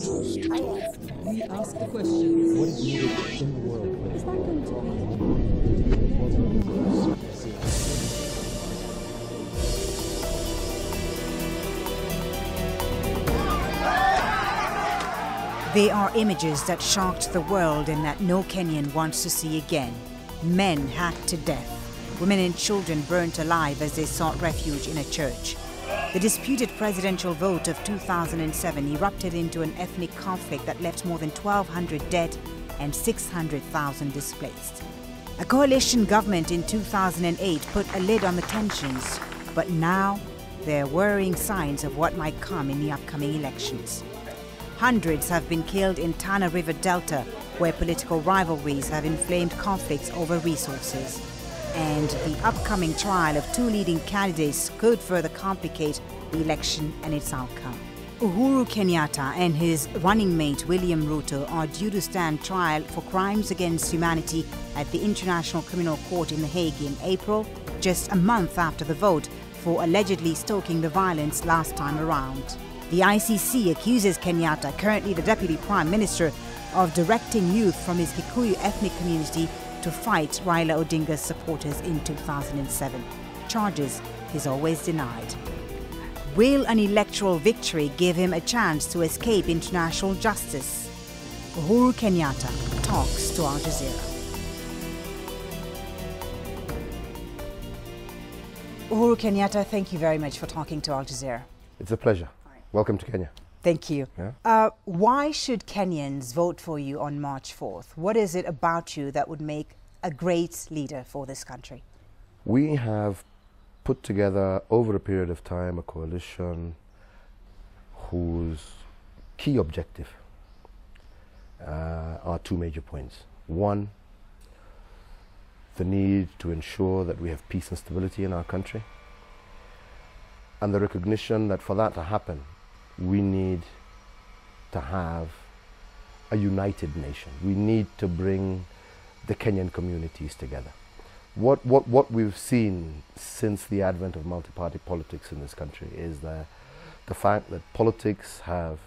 We ask the question, what is needed in the world? Is that going to be? They are images that shocked the world and that no Kenyan wants to see again. Men hacked to death, women and children burnt alive as they sought refuge in a church. The disputed presidential vote of 2007 erupted into an ethnic conflict that left more than 1,200 dead and 600,000 displaced. A coalition government in 2008 put a lid on the tensions, but now there are worrying signs of what might come in the upcoming elections. Hundreds have been killed in Tana River Delta, where political rivalries have inflamed conflicts over resources. And the upcoming trial of two leading candidates could further complicate the election and its outcome. Uhuru Kenyatta and his running mate William Ruto are due to stand trial for crimes against humanity at the International Criminal Court in The Hague in April, just a month after the vote, for allegedly stoking the violence last time around. The ICC accuses Kenyatta, currently the Deputy Prime Minister, of directing youth from his Kikuyu ethnic community to fight Raila Odinga's supporters in 2007. Charges he's always denied. Will an electoral victory give him a chance to escape international justice? Uhuru Kenyatta talks to Al Jazeera. Uhuru Kenyatta, thank you very much for talking to Al Jazeera. It's a pleasure. Welcome to Kenya. Thank you. Yeah? Why should Kenyans vote for you on March 4th? What is it about you that would make a great leader for this country? We have put together over a period of time a coalition whose key objective are two major points. One, the need to ensure that we have peace and stability in our country, and the recognition that for that to happen, we need to have a united nation. We need to bring the Kenyan communities together. What we've seen since the advent of multi-party politics in this country is the fact that politics have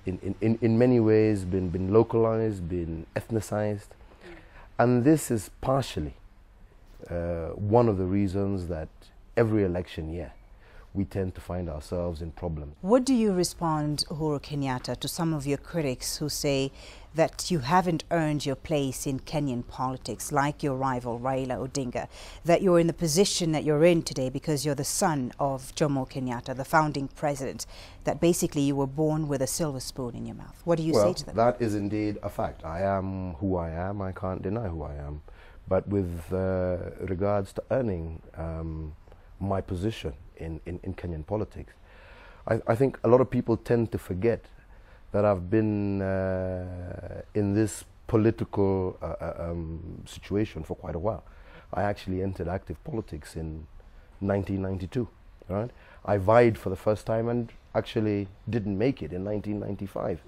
in many ways been localized, been ethnicized, and this is partially one of the reasons that every election year we tend to find ourselves in problems. What do you respond, Uhuru Kenyatta, to some of your critics who say that you haven't earned your place in Kenyan politics, like your rival Raila Odinga, that you're in the position that you're in today because you're the son of Jomo Kenyatta, the founding president, that basically you were born with a silver spoon in your mouth? What do you say to them? That is indeed a fact. I am who I am. I can't deny who I am. But with regards to earning my position in Kenyan politics, I think a lot of people tend to forget that I've been in this political situation for quite a while. I actually entered active politics in 1992, right? I vied for the first time and actually didn't make it in 1995.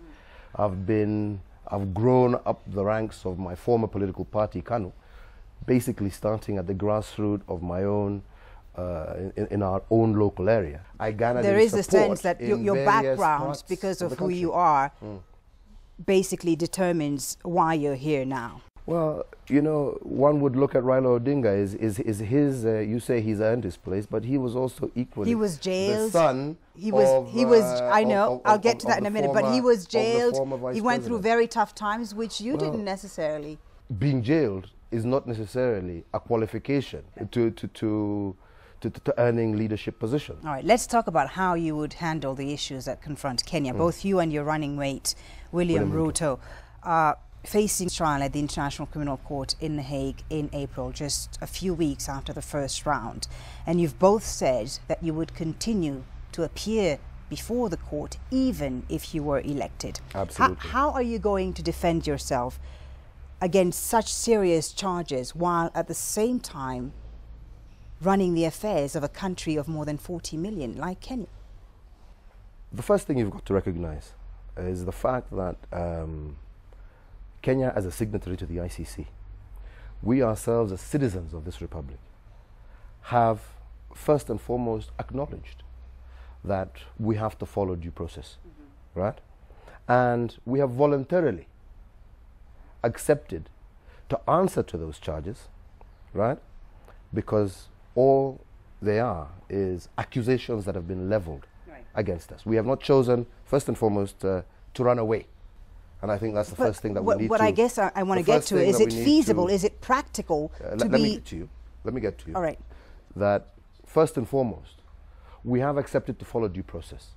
I've grown up the ranks of my former political party, KANU, basically starting at the grassroots of my own in our own local area. There is a sense that your background, because of who you are, basically determines why you're here now. Well, you know, one would look at Raila Odinga you say he's earned his place, but he was also equally he was jailed. The son I know, I'll get to that in a minute, but he was jailed. He went through very tough times, which you didn't necessarily. Being jailed is not necessarily a qualification to earning leadership positions. All right, let's talk about how you would handle the issues that confront Kenya. Both you and your running mate, William Ruto, are facing trial at the International Criminal Court in The Hague in April, just a few weeks after the first round. And you've both said that you would continue to appear before the court even if you were elected. Absolutely. How are you going to defend yourself against such serious charges while at the same time running the affairs of a country of more than 40 million like Kenya? The first thing you've got to recognize is the fact that Kenya, as a signatory to the ICC, we ourselves as citizens of this republic have first and foremost acknowledged that we have to follow due process, right? And we have voluntarily accepted to answer to those charges, right? Because all they are is accusations that have been leveled against us. We have not chosen, first and foremost, to run away. And I think that's the first thing that we need to... What I guess I want to get to is it feasible, is it practical to be... Let me get to you. Let me get to you. All right. That first and foremost, we have accepted to follow due process.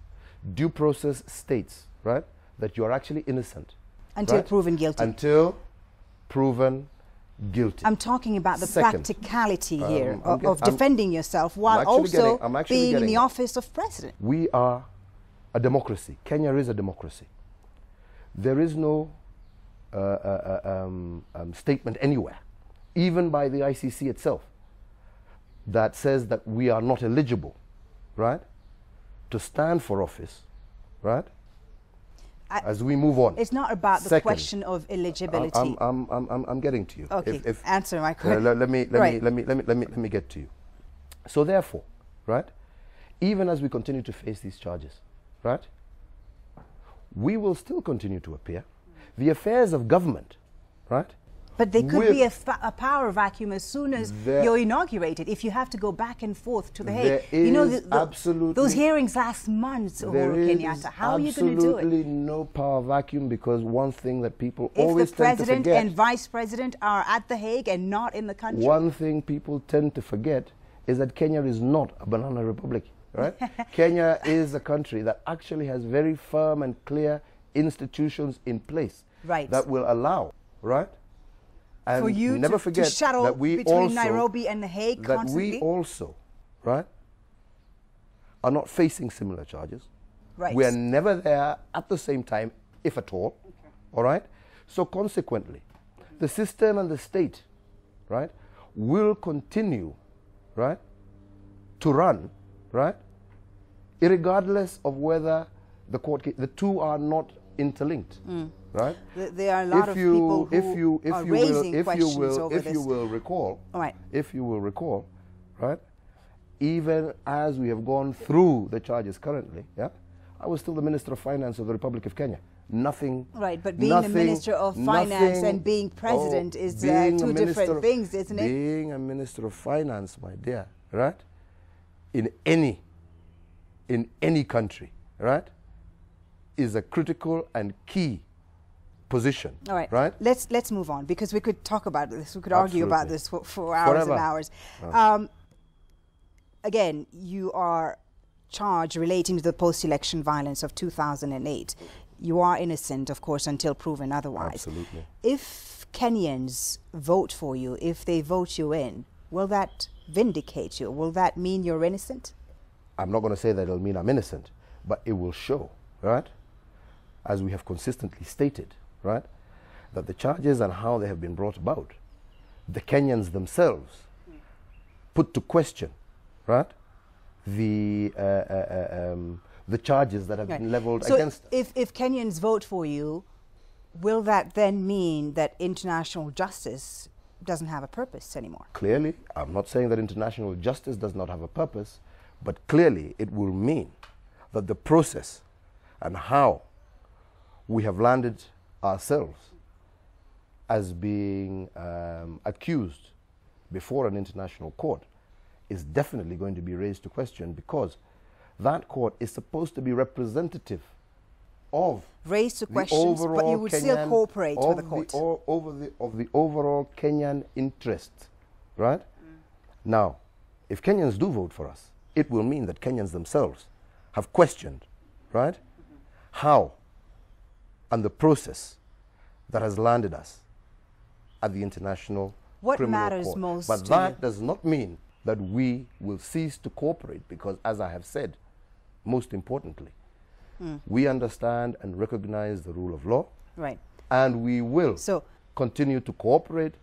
Due process states, right, that you are actually innocent. Until right? proven guilty. Until proven guilty. I'm talking about the Second, practicality here of defending yourself while also being in the office of president. We are a democracy. Kenya is a democracy. There is no statement anywhere, even by the ICC itself, that says that we are not eligible, right, to stand for office, right, as we move on. It's not about the question of eligibility. I'm getting to you. Okay, answer my question. Let me get to you. So therefore, right, even as we continue to face these charges, right, we will still continue to appear. The affairs of government, right? But there could be a power vacuum as soon as you're inaugurated, if you have to go back and forth to The Hague. You know, those hearings last month, UHUIRU Kenyatta. How are you going to do it? Absolutely no power vacuum, because one thing that people always tend to forget... If the president and vice president are at The Hague and not in the country... One thing people tend to forget is that Kenya is not a banana republic, right? Kenya is a country that actually has very firm and clear institutions in place that will allow, right? And for you never forget to shuttle that we between also, Nairobi and The Hague constantly? That we also, right, are not facing similar charges. Right. We are never there at the same time, if at all. Okay. All right? So consequently, the system and the state, right, will continue, right, to run, right, irregardless of whether the two are not interlinked. Right? There are a lot of people who are raising questions over this. If you will recall, right, even as we have gone through the charges currently, yeah, I was still the Minister of Finance of the Republic of Kenya. Nothing. Right, but being the Minister of Finance and being President is two different things, isn't it? Being a Minister of Finance, my dear, right, in any country, right, is a critical and key position. All right. Right? Let's move on, because we could talk about this. We could argue about this for hours Forever. and hours. Again, you are charged relating to the post-election violence of 2008. You are innocent, of course, until proven otherwise. Absolutely. If Kenyans vote for you, if they vote you in, will that vindicate you? Will that mean you're innocent? I'm not going to say that it'll mean I'm innocent, but it will show, right, as we have consistently stated, right, that the charges and how they have been brought about, the Kenyans themselves put to question, right, the charges that have been leveled against us. If Kenyans vote for you, will that then mean that international justice doesn't have a purpose anymore? Clearly, I'm not saying that international justice does not have a purpose, but clearly it will mean that the process and how we have landed ourselves as being accused before an international court is definitely going to be raised to question, because that court is supposed to be representative of raised to questions, but you would still cooperate with the court. Of the overall Kenyan interest, right? Now, if Kenyans do vote for us, it will mean that Kenyans themselves have questioned, right, how and the process that has landed us at the International Criminal Court. Most but that does not mean that we will cease to cooperate, because, as I have said, most importantly, we understand and recognize the rule of law, right, and we will continue to cooperate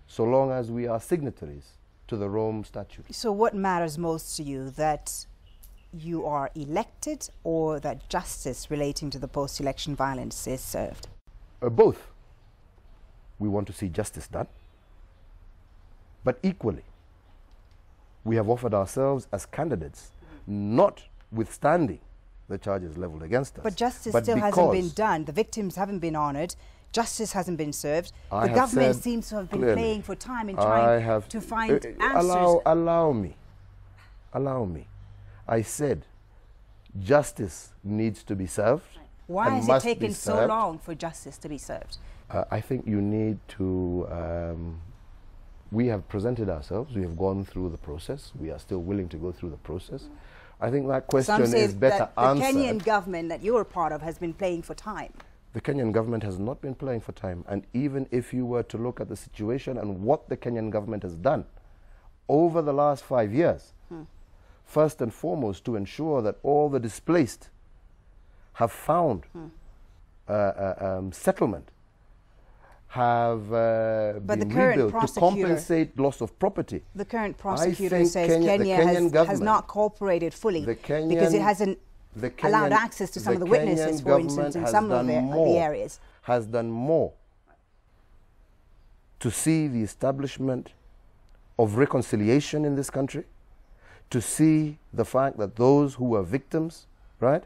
so long as we are signatories to the Rome Statute. So what matters most to you, that you are elected or that justice relating to the post-election violence is served? Both. We want to see justice done, but equally, we have offered ourselves as candidates, notwithstanding, the charges leveled against us. But justice still hasn't been done. The victims haven't been honoured. Justice hasn't been served. The government seems to have been playing for time and trying to find answers. Allow me. I said justice needs to be served. Why has it taken so long for justice to be served? I think you need to... we have presented ourselves. We have gone through the process. We are still willing to go through the process. I think that question is better answered. The Kenyan government that you're a part of has been playing for time. The Kenyan government has not been playing for time. And even if you were to look at the situation and what the Kenyan government has done over the last 5 years, first and foremost to ensure that all the displaced have found settlement, have been rebuilt to compensate loss of property. The current prosecutor says Kenya has not cooperated fully because it hasn't allowed access to some of the witnesses, for instance, in some of the areas. Has done more to see the establishment of reconciliation in this country, to see the fact that those who were victims, right,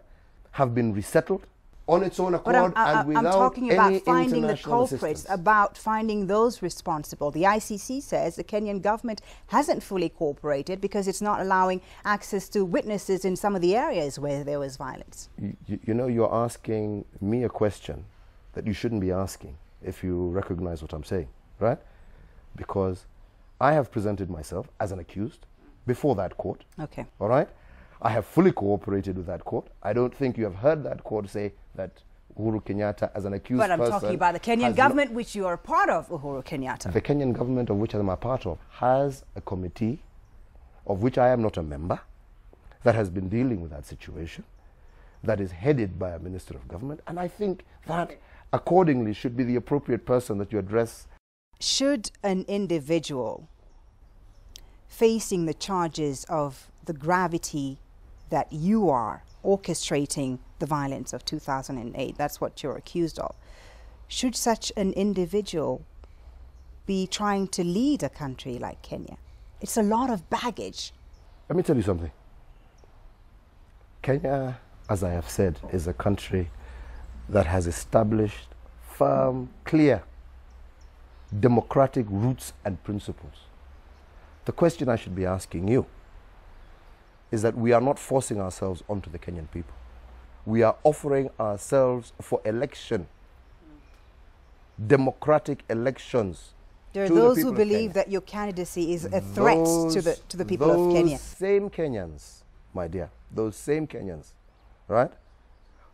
have been resettled on its own accord and without I'm talking about finding the culprits, assistance. about finding those responsible. The ICC says the Kenyan government hasn't fully cooperated because it's not allowing access to witnesses in some of the areas where there was violence. You know, you're asking me a question that you shouldn't be asking if you recognize what I'm saying, right? Because I have presented myself as an accused before that court. Okay. All right? I have fully cooperated with that court. I don't think you have heard that court say that Uhuru Kenyatta as an accused person... But I'm talking about the Kenyan government, which you are a part of, Uhuru Kenyatta. The Kenyan government, of which I am a part of, has a committee, of which I am not a member, that has been dealing with that situation, that is headed by a minister of government, and I think that accordingly should be the appropriate person that you address. Should an individual facing the charges of the gravity that you are orchestrating the violence of 2008, that's what you're accused of, should such an individual be trying to lead a country like Kenya? It's a lot of baggage. Let me tell you something. Kenya, as I have said, is a country that has established firm, clear, democratic roots and principles. The question I should be asking you is that we are not forcing ourselves onto the Kenyan people. We are offering ourselves for election, democratic elections. There are those who believe that your candidacy is a threat to the people of Kenya. Those same Kenyans, my dear, those same Kenyans, right,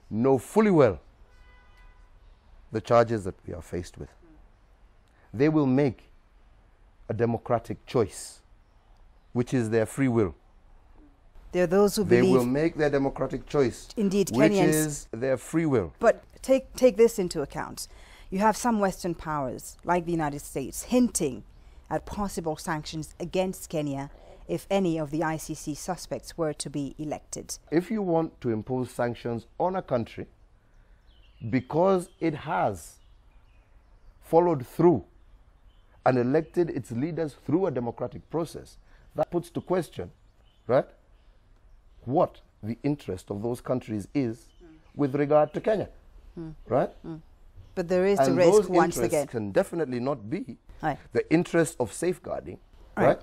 know fully well the charges that we are faced with. They will make a democratic choice, which is their free will. There are those who believe... They will make their democratic choice, indeed, which Kenyans, is their free will. But take this into account. You have some Western powers, like the United States, hinting at possible sanctions against Kenya if any of the ICC suspects were to be elected. If you want to impose sanctions on a country because it has followed through and elected its leaders through a democratic process, that puts to question, right, what the interest of those countries is with regard to Kenya, right? But there is the risk, once again. Those can definitely not be the interest of safeguarding, right?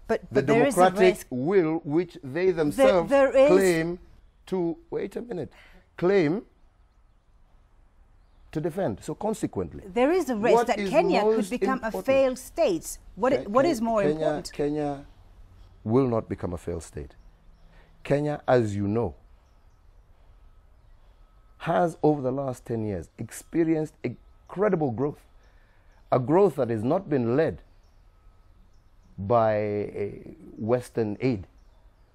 But the there is a democratic risk. will which they themselves claim to, claim to defend. So consequently, there is a risk that Kenya could become a failed state. What is more important? Kenya will not become a failed state. Kenya, as you know, has over the last 10 years experienced incredible growth. A growth that has not been led by Western aid,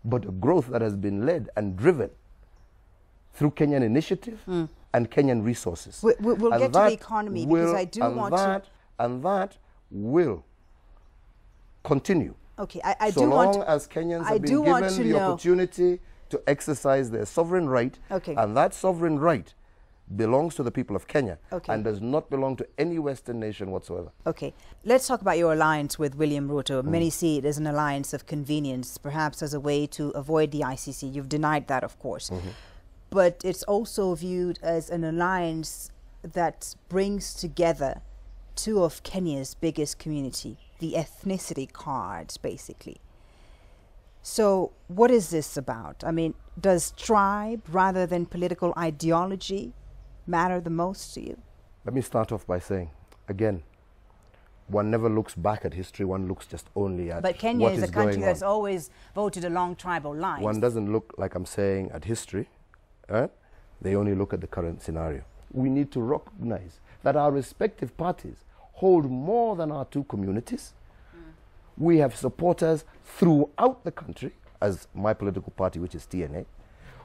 but a growth that has been led and driven through Kenyan initiative and Kenyan resources. We'll get to the economy because I do want to... And that will continue. Okay, so long as Kenyans have been given the opportunity to exercise their sovereign right, and that sovereign right belongs to the people of Kenya and does not belong to any Western nation whatsoever. Okay, let's talk about your alliance with William Ruto. Many see it as an alliance of convenience, perhaps as a way to avoid the ICC. You've denied that, of course. but it's also viewed as an alliance that brings together two of Kenya's biggest community, the ethnicity cards, basically. So what is this about? I mean, does tribe rather than political ideology matter the most to you? Let me start off by saying, again, one never looks back at history, one looks just only at But Kenya what is a going country that's on. always voted along tribal lines. One doesn't look, like I'm saying, at history. They only look at the current scenario. We need to recognize that our respective parties hold more than our two communities. We have supporters throughout the country, as my political party, which is TNA.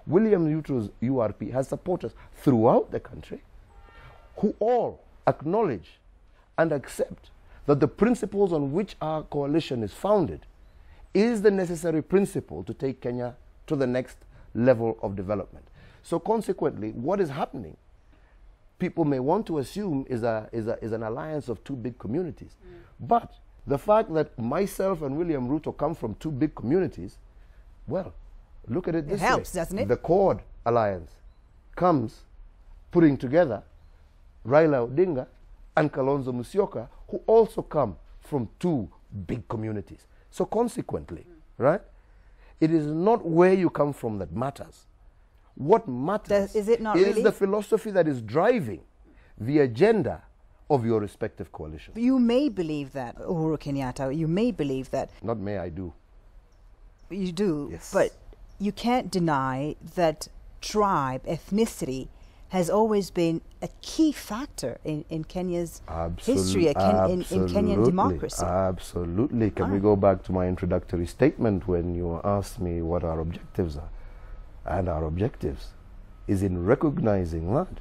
William Ruto's URP has supporters throughout the country who all acknowledge and accept that the principles on which our coalition is founded is the necessary principle to take Kenya to the next level of development. So consequently, what is happening, people may want to assume is an alliance of two big communities. But the fact that myself and William Ruto come from two big communities, well, look at it this way. It helps, doesn't it? The Chord Alliance comes putting together Raila Odinga and Kalonzo Musyoka, who also come from two big communities. So consequently, right, it is not where you come from that matters. What matters is the philosophy that is driving the agenda of your respective coalition. You may believe that, Uhuru Kenyatta, you may believe that. Not may, I do. You do, yes. But you can't deny that tribe, ethnicity, has always been a key factor in Kenya's history, in Kenyan democracy. Absolutely. Can we go back to my introductory statement when you asked me what our objectives are? And our objectives is in recognizing that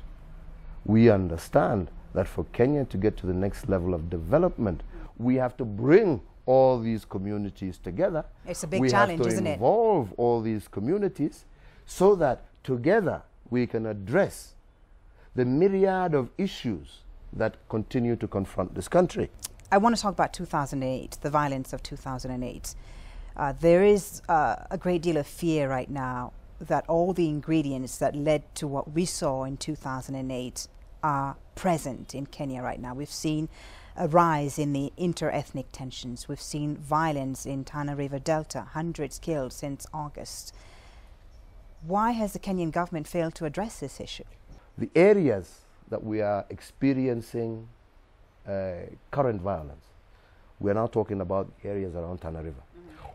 we understand that for Kenya to get to the next level of development, we have to bring all these communities together. It's a big challenge, isn't it? We have to involve all these communities so that together we can address the myriad of issues that continue to confront this country. I want to talk about 2008, the violence of 2008. There is a great deal of fear right now that all the ingredients that led to what we saw in 2008 are present in Kenya right now. We've seen a rise in the inter-ethnic tensions. We've seen violence in Tana River Delta, hundreds killed since August. Why has the Kenyan government failed to address this issue? The areas that we are experiencing current violence, we're now talking about areas around Tana River.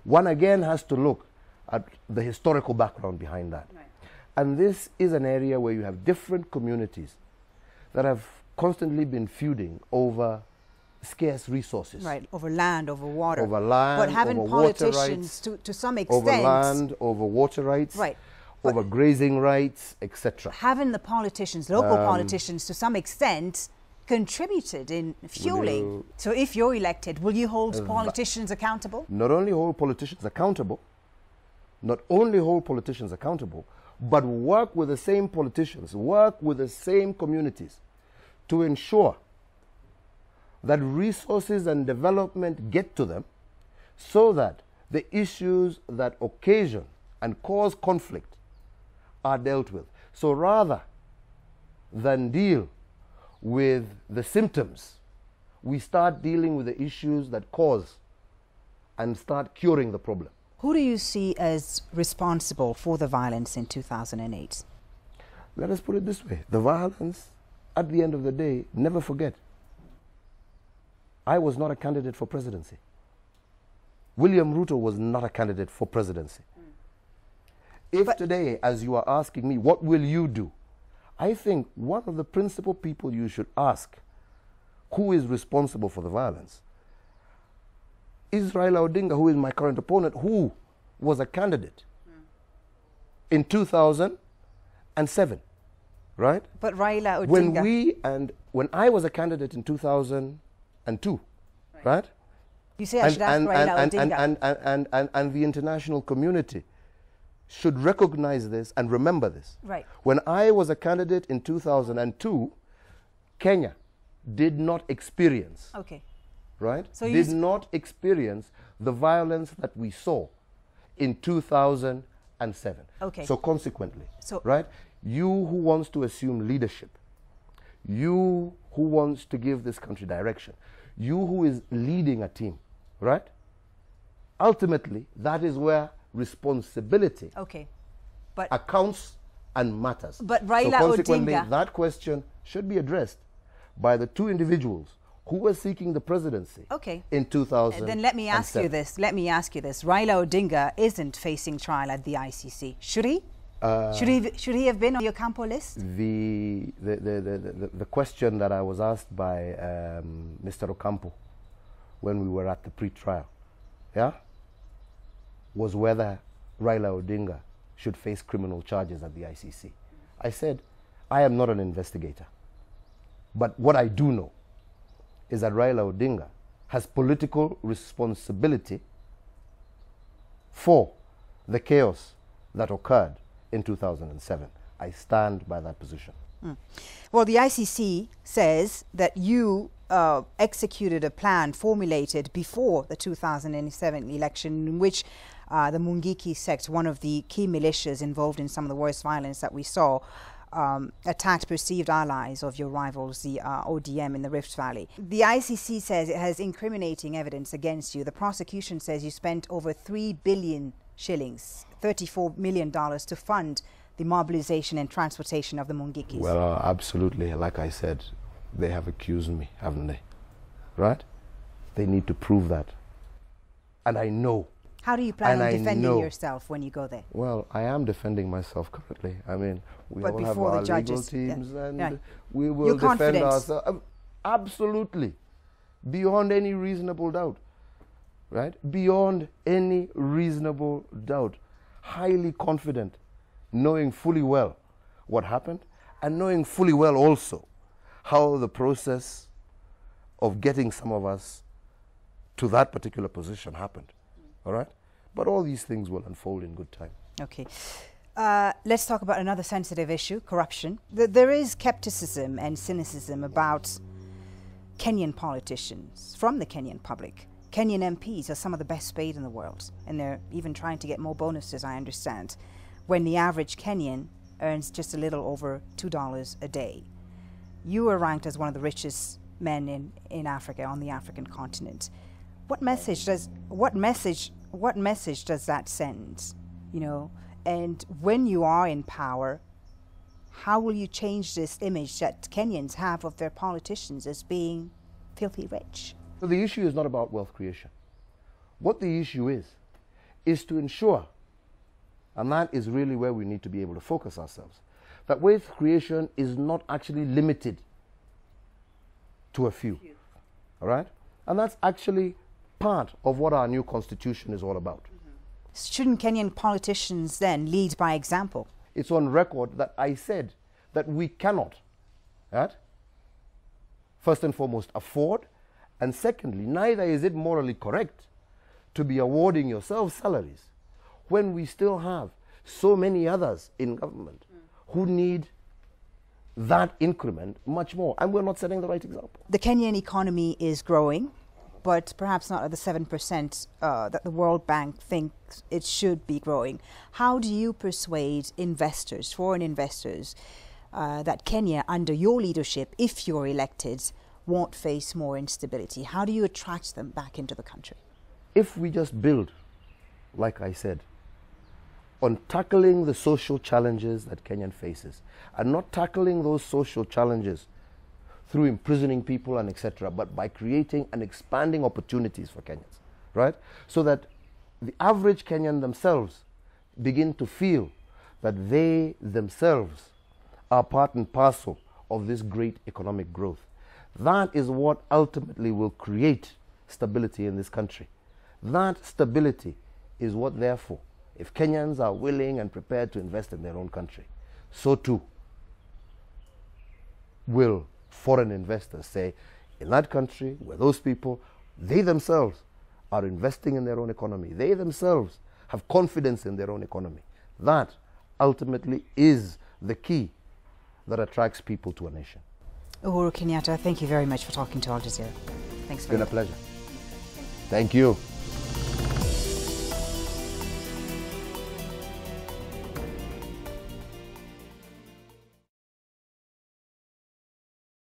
One again has to look at the historical background behind that. Right. And this is an area where you have different communities that have constantly been feuding over scarce resources. Right, over land, over water. Over land, but haven't over politicians, water rights, to some extent... Over land, over water rights, right. over grazing rights, etc. Haven't the politicians, local politicians, to some extent, contributed in fueling? So if you're elected, will you hold politicians accountable? Not only hold politicians accountable, but work with the same politicians, work with the same communities to ensure that resources and development get to them so that the issues that occasion and cause conflict are dealt with. So rather than deal with the symptoms, we start dealing with the issues that cause and start curing the problem. Who do you see as responsible for the violence in 2008? Let us put it this way. The violence, at the end of the day, never forget, I was not a candidate for presidency. William Ruto was not a candidate for presidency. If today, as you are asking me, what will you do? I think one of the principal people you should ask who is responsible for the violence is Raila Odinga, who is my current opponent, who was a candidate in 2007, right? But Raila Odinga... When I was a candidate in 2002, right? You say I should ask Raila Odinga. And the international community should recognize this and remember this. Right. When I was a candidate in 2002, Kenya did not experience... Okay. Right? So did not experience the violence that we saw in 2007. Okay. So consequently, right? you who wants to assume leadership, you who wants to give this country direction, you who is leading a team, right? Ultimately, that is where responsibility accounts and matters. But Raila so consequently, Odinga, that question should be addressed by the two individuals who were seeking the presidency in 2000. Then let me ask you this. Raila Odinga isn't facing trial at the ICC. Should he? Should he have been on your Campo list? The question that I was asked by Mr. Ocampo when we were at the pre-trial, was whether Raila Odinga should face criminal charges at the ICC. I said, I am not an investigator. But what I do know is that Raila Odinga has political responsibility for the chaos that occurred in 2007. I stand by that position. Well, the ICC says that you executed a plan formulated before the 2007 election in which the Mungiki sect, one of the key militias involved in some of the worst violence that we saw, attacked perceived allies of your rivals, the ODM in the Rift Valley. The ICC says it has incriminating evidence against you. The prosecution says you spent over 3 billion shillings, $34 million, to fund the mobilization and transportation of the Mungikis. Well, absolutely. Like I said, they have accused me, haven't they? Right? They need to prove that. And I know. How do you plan on defending yourself when you go there? Well, I am defending myself currently. I mean, we all have our legal teams, and we will defend ourselves. Absolutely. Beyond any reasonable doubt. Right? Beyond any reasonable doubt. Highly confident, knowing fully well what happened, and knowing fully well also how the process of getting some of us to that particular position happened. All right? But all these things will unfold in good time. Okay. Let's talk about another sensitive issue, corruption. There is skepticism and cynicism about Kenyan politicians from the Kenyan public. Kenyan MPs are some of the best paid in the world, and they're even trying to get more bonuses, I understand, when the average Kenyan earns just a little over $2 a day. You are ranked as one of the richest men in Africa, on the African continent. What message does that send? You know, and when you are in power, how will you change this image that Kenyans have of their politicians as being filthy rich? So the issue is not about wealth creation. What the issue is to ensure, and that is really where we need to be able to focus ourselves, that wealth creation is not actually limited to a few. All right? And that's actually part of what our new constitution is all about. Shouldn't Kenyan politicians then lead by example? It's on record that I said that we cannot, right, first and foremost, afford, and secondly, neither is it morally correct to be awarding yourself salaries when we still have so many others in government who need that increment much more, and we're not setting the right example. The Kenyan economy is growing, but perhaps not at the 7% that the World Bank thinks it should be growing. How do you persuade investors, foreign investors, that Kenya, under your leadership, if you're elected, won't face more instability? How do you attract them back into the country? If we just build, like I said, on tackling the social challenges that Kenya faces, and not tackling those social challenges through imprisoning people and etc., but by creating and expanding opportunities for Kenyans, right? So that the average Kenyan themselves begin to feel that they themselves are part and parcel of this great economic growth. That is what ultimately will create stability in this country. That stability is what, therefore, if Kenyans are willing and prepared to invest in their own country, so too will foreign investors say, in that country, where those people, they themselves are investing in their own economy. They themselves have confidence in their own economy. That ultimately is the key that attracts people to a nation. Uhuru Kenyatta, thank you very much for talking to Al Jazeera. Thanks very much. It's been a pleasure. Thank you.